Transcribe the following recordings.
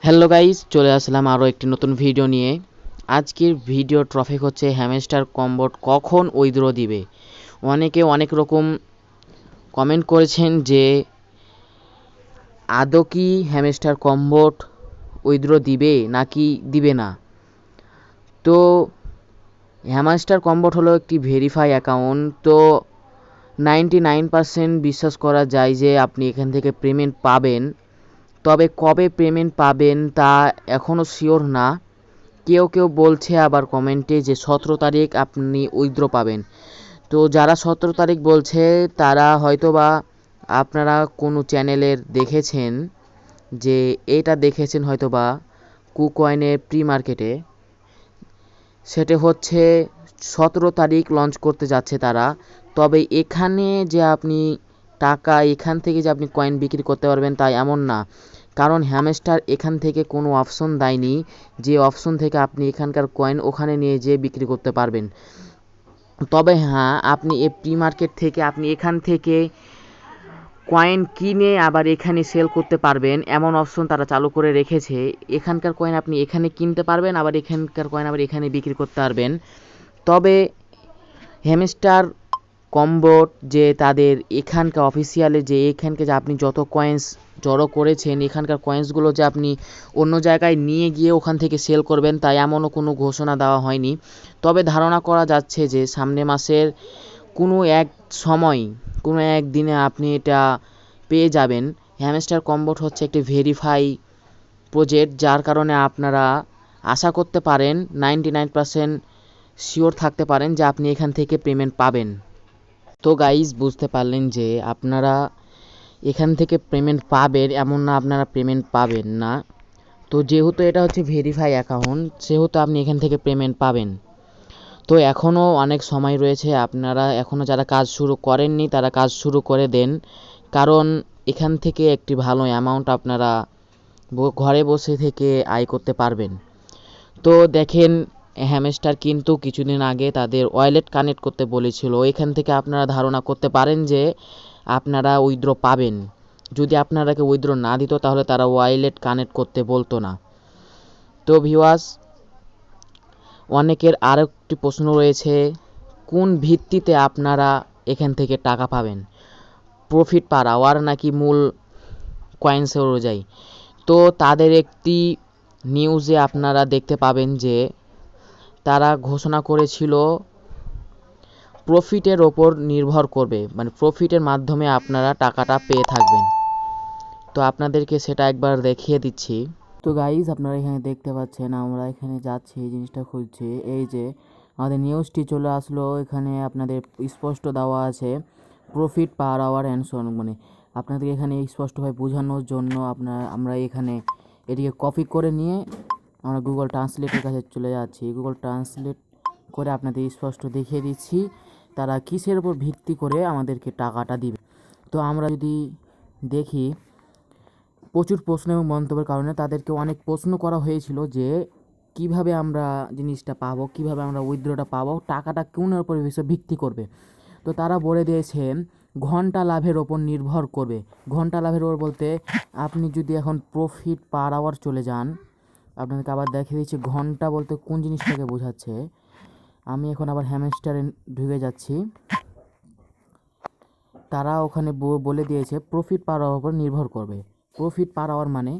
Hello guys, চলে আসলাম আরও একটি নতুন ভিডিও নিয়ে। আজকের ভিডিও টপিক হচ্ছে হ্যামস্টার কম্বোট কখন উইথড্র দিবে। অনেকে অনেক রকম কমেন্ট করেছেন যে আদৌ কি হ্যামস্টার কম্বোট উইথড্র দিবে নাকি দিবে না। তো হ্যামস্টার কম্বোট হলো একটি ভেরিফাই অ্যাকাউন্ট। তো 99% বিশ্বাস করা যায় যে আপনি এখান থেকে পেমেন্ট পাবেন, তবে কবে পেমেন্ট পাবেন তা এখনও শিওর না। কেউ কেউ বলছে আবার কমেন্টে যে 17 তারিখ আপনি উইথড্র পাবেন। তো যারা 17 তারিখ বলছে তারা হয়তোবা আপনারা কোনো চ্যানেলের দেখেছেন, যে এটা দেখেছেন হয়তোবা কুকয়েনের প্রি মার্কেটে। সেটা হচ্ছে 17 তারিখ লঞ্চ করতে যাচ্ছে তারা। তবে এখানে যে আপনি টাকা এখান থেকে যে আপনি কয়েন বিক্রি করতে পারবেন তাই এমন না, কারণ হ্যামস্টার এখান থেকে কোনো অপশন দেয়নি যে অপশন থেকে আপনি এখানকার কয়েন ওখানে নিয়ে যেয়ে বিক্রি করতে পারবেন। তবে হ্যাঁ, আপনি এই প্রি মার্কেট থেকে আপনি এখান থেকে কয়েন কিনে আবার এখানে সেল করতে পারবেন, এমন অপশন তারা চালু করে রেখেছে। এখানকার কয়েন আপনি এখানে কিনতে পারবেন, আবার এখানকার কয়েন আবার এখানে বিক্রি করতে পারবেন। তবে হ্যামস্টার কম্বোট যে তাদের এখানকার অফিসিয়ালে যে এখানকে যে আপনি যত কয়েন্স জড়ো করেছেন এখানকার কয়েন্সগুলো যে আপনি অন্য জায়গায় নিয়ে গিয়ে ওখান থেকে সেল করবেন তাই এমনও কোনো ঘোষণা দেওয়া হয়নি। তবে ধারণা করা যাচ্ছে যে সামনে মাসের কোনো এক সময়, কোনো এক দিনে আপনি এটা পেয়ে যাবেন। হ্যামস্টার কম্বোট হচ্ছে একটি ভেরিফাই প্রজেক্ট, যার কারণে আপনারা আশা করতে পারেন 99% শিওর থাকতে পারেন যে আপনি এখান থেকে পেমেন্ট পাবেন। তো গাইজ, বুঝতে পারলেন যে আপনারা এখান থেকে পেমেন্ট পাবেন এমন না আপনারা পেমেন্ট পাবেন না। তো যেহেতু এটা হচ্ছে ভেরিফাই অ্যাকাউন্ট, সেহেতু আপনি এখান থেকে পেমেন্ট পাবেন। তো এখনও অনেক সময় রয়েছে, আপনারা এখনও যারা কাজ শুরু করেননি তারা কাজ শুরু করে দেন, কারণ এখান থেকে একটি ভালো অ্যামাউন্ট আপনারা ঘরে বসে থেকে আয় করতে পারবেন। তো দেখেন, হ্যামস্টার কিন্তু কিছুদিন আগে তাদের ওয়ালেট কানেক্ট করতে বলেছিল, এখান থেকে আপনারা ধারণা করতে পারেন যে আপনারা উইথড্র পাবেন। যদি আপনারাকে উইথড্র না দিত তাহলে তারা ওয়ালেট কানেক্ট করতে বলতো না। তো ভিউয়ার্স, অনেকের আরও একটি প্রশ্ন রয়েছে, কোন ভিত্তিতে আপনারা এখান থেকে টাকা পাবেন, প্রফিট পার আওয়ার নাকি মূল কয়েন্সের অনুযায়ী। তো তাদের একটি নিউজে আপনারা দেখতে পাবেন যে তারা ঘোষণা করেছিল প্রফিটের ওপর নির্ভর করবে, মানে প্রফিটের মাধ্যমে আপনারা টাকাটা পেয়ে থাকবেন। তো আপনাদেরকে সেটা একবার দেখিয়ে দিচ্ছি। তো গাইজ, আপনারা এখানে দেখতে পাচ্ছেন আমরা এখানে যাচ্ছি, এই জিনিসটা খুলছি। এই যে আমাদের নিউজটি চলে আসলো, এখানে আপনাদের স্পষ্ট দেওয়া আছে profit per hour and so on. মানে আপনাদের এখানে স্পষ্টভাবে বোঝানোর জন্য আমরা এখানে এটিকে কপি করে নিয়ে আমরা গুগল ট্রান্সলেটের কাছে চলে যাচ্ছি। গুগল ট্রান্সলেট করে আপনাদের স্পষ্ট দেখিয়ে দিচ্ছি তারা কিসের উপর ভিত্তি করে আমাদেরকে টাকাটা দিবে। তো আমরা যদি দেখি, প্রচুর প্রশ্ন এবং মন্তব্যের কারণে তাদেরকে অনেক প্রশ্ন করা হয়েছিল যে কিভাবে আমরা জিনিসটা পাবো, কিভাবে আমরা উইথড্রটা পাবো, টাকাটা কোনের উপর ভিত্তি করবে। তো তারা বলে দিয়েছে ঘন্টা লাভের ওপর নির্ভর করবে। ঘন্টা লাভের ওপর বলতে আপনি যদি এখন প্রফিট পার আওয়ার চলে যান, আপনাদেরকে আবার দেখিয়ে দিচ্ছি ঘন্টা বলতে কোন জিনিসটাকে বোঝাচ্ছে। আমি এখন আবার হ্যামস্টারে ঢুকে যাচ্ছি। তারা ওখানে বলে দিয়েছে প্রফিট পার আওয়ার উপর নির্ভর করবে। প্রফিট পার আওয়ার মানে,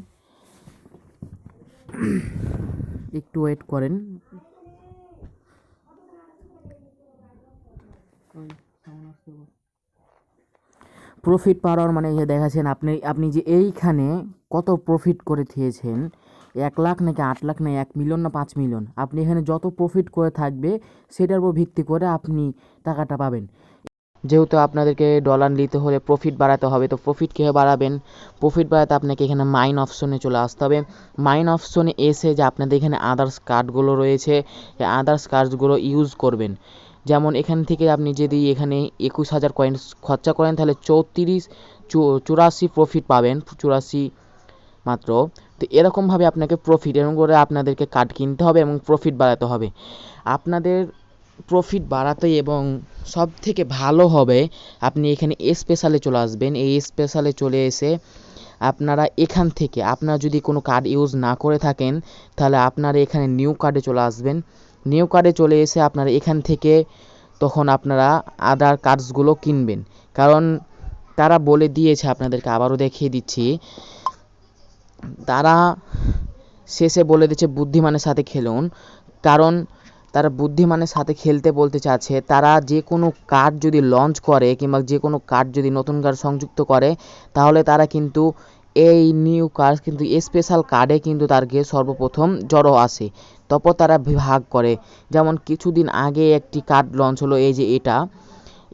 একটু ওয়েট করেন, প্রফিট পার আওয়ার মানে যে দেখাচ্ছেন আপনি যে এইখানে কত প্রফিট করে থিয়েছেন, 1 লাখ নাকি 8 লাখ না 1 মিলিয়ন না 5 মিলিয়ন, আপনি এখানে যত প্রফিট করে থাকবে সেটার উপর ভিত্তি করে আপনি টাকাটা পাবেন। যেহেতু আপনাদেরকে ডলার নিতে হলে প্রফিট বাড়াতে হবে, তো প্রফিট কীভাবে বাড়াবেন, প্রফিট বাড়াতে আপনাকে এখানে মাইন অপশনে চলে আসতে হবে। মাইন অপশনে এসে যে আপনাদের এখানে আদার্স কার্ডগুলো রয়েছে, এই আদার্স কার্ডগুলো ইউজ করবেন। যেমন এখান থেকে আপনি যদি এখানে 21,000 কয়েন খরচা করেন তাহলে 84 প্রফিট পাবেন, 84 মাত্র। তো এরকমভাবে আপনাকে প্রফিট এরকম করে আপনাদেরকে কার্ড কিনতে হবে এবং প্রফিট বাড়াতে হবে। আপনাদের প্রফিট বাড়াতে এবং সব থেকে ভালো হবে আপনি এখানে স্পেশালে চলে আসবেন। এই স্পেশালে চলে এসে আপনারা এখান থেকে আপনারা যদি কোনো কার্ড ইউজ না করে থাকেন তাহলে আপনারা এখানে নিউ কার্ডে চলে আসবেন। নিউ কার্ডে চলে এসে আপনারা এখান থেকে তখন আপনারা আদার কার্ডসগুলো কিনবেন, কারণ তারা বলে দিয়েছে, আপনাদেরকে আবারও দেখিয়ে দিচ্ছি। তারা শেষে বলে দিচ্ছে বুদ্ধিমানের সাথে খেলুন, কারণ তারা বুদ্ধিমানের সাথে খেলতে বলতে চাচ্ছে তারা যে কোনো কার্ড যদি লঞ্চ করে কিংবা যে কোনো কার্ড যদি নতুন কার্ড সংযুক্ত করে তাহলে তারা কিন্তু এই নিউ কার্ড কিন্তু স্পেশাল কার্ডে কিন্তু তারকে সর্বপ্রথম জড়ো আসে, তারপর তারা ভাগ করে। যেমন কিছুদিন আগে একটি কার্ড লঞ্চ হলো, এই যে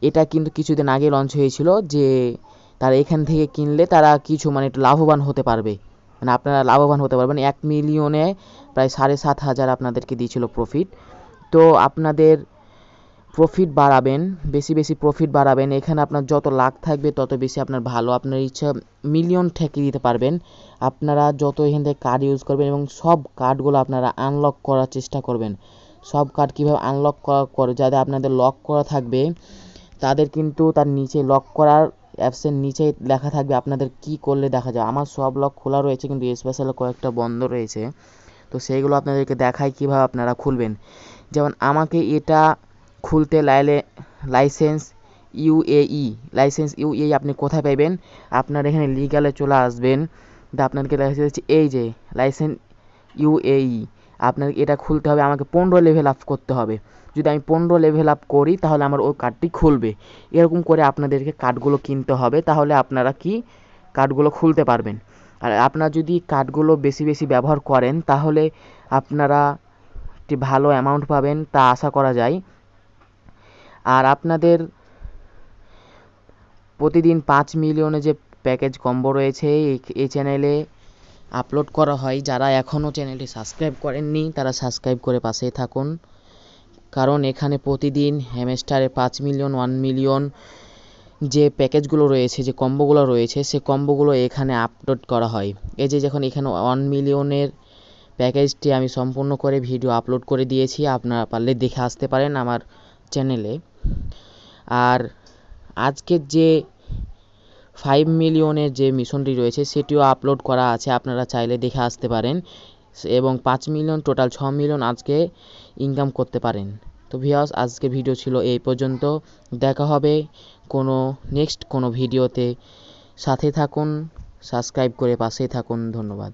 এটা কিন্তু কিছুদিন আগে লঞ্চ হয়েছিল, যে তারা এখান থেকে কিনলে তারা কিছু মানে একটু লাভবান হতে পারবে, মানে আপনারা লাভবান হতে পারবেন। 1 মিলিয়নে প্রায় 7,500 আপনাদেরকে দিয়েছিল প্রফিট। তো আপনাদের প্রফিট বাড়াবেন, বেশি বেশি প্রফিট বাড়াবেন। এখানে আপনার যত লাখ থাকবে তত বেশি আপনার ভালো, আপনার ইচ্ছা মিলিয়ন ঠেকিয়ে দিতে পারবেন। আপনারা যত এখান থেকে কার্ড ইউজ করবেন এবং সব কার্ডগুলো আপনারা আনলক করার চেষ্টা করবেন। সব কার্ড কীভাবে আনলক করে যাদের আপনাদের লক করা থাকবে তাদের কিন্তু তার নিচে লক করার অ্যাপসের নিচে লেখা থাকবে আপনাদের কি করলে দেখা যায়। আমার সব লক খোলা রয়েছে কিন্তু স্পেশাল কয়েকটা বন্ধ রয়েছে, তো সেইগুলো আপনাদেরকে দেখাই কীভাবে আপনারা খুলবেন। যেমন আমাকে এটা খুলতে লাইসেন্স ইউএই আপনি কোথায় পাবেন? আপনার এখানে লিগালে চলে আসবেন, আপনাদেরকে দেখা যাচ্ছে এই যে লাইসেন্স ইউএই, আপনার এটা খুলতে হবে। আমাকে 15 লেভেল আপ করতে হবে। যদি আমি 15 লেভেল আপ করি তাহলে আমার ওই কার্ডটি খুলবে। এরকম করে আপনাদেরকে কার্ডগুলো কিনতে হবে, তাহলে আপনারা কি কার্ডগুলো খুলতে পারবেন। আর আপনারা যদি কার্ডগুলো বেশি বেশি ব্যবহার করেন তাহলে আপনারা একটি ভালো অ্যামাউন্ট পাবেন, তা আশা করা যায়। আর আপনাদের প্রতিদিন 5 মিলিয়নে যে প্যাকেজ কম্বো রয়েছে এই চ্যানেলে আপলোড করা হয়। যারা এখনও চ্যানেলটি সাবস্ক্রাইব করেননি তারা সাবস্ক্রাইব করে পাশেই থাকুন, কারণ এখানে প্রতিদিন হ্যামস্টারে 5 মিলিয়ন 1 মিলিয়ন যে প্যাকেজগুলো রয়েছে, যে কম্বোগুলো রয়েছে, সে কম্বোগুলো এখানে আপলোড করা হয়। এই যে যখন এখানে 1 মিলিয়নের প্যাকেজটি আমি সম্পূর্ণ করে ভিডিও আপলোড করে দিয়েছি, আপনারা পারলে দেখে আসতে পারেন আমার চ্যানেলে। আর আজকের যে 5 মিলিয়নের যে মিশনটি রয়েছে সেটিও আপলোড করা আছে, আপনারা চাইলে দেখে আসতে পারেন। এবং 5 মিলিয়ন টোটাল 6 মিলিয়ন আজকে ইনকাম করতে পারেন। তো ভিউয়ার্স, আজকে ভিডিও ছিল এই পর্যন্ত। দেখা হবে নেক্সট কোনো ভিডিওতে। সাথে থাকুন, সাবস্ক্রাইব করে পাশেই থাকুন। ধন্যবাদ।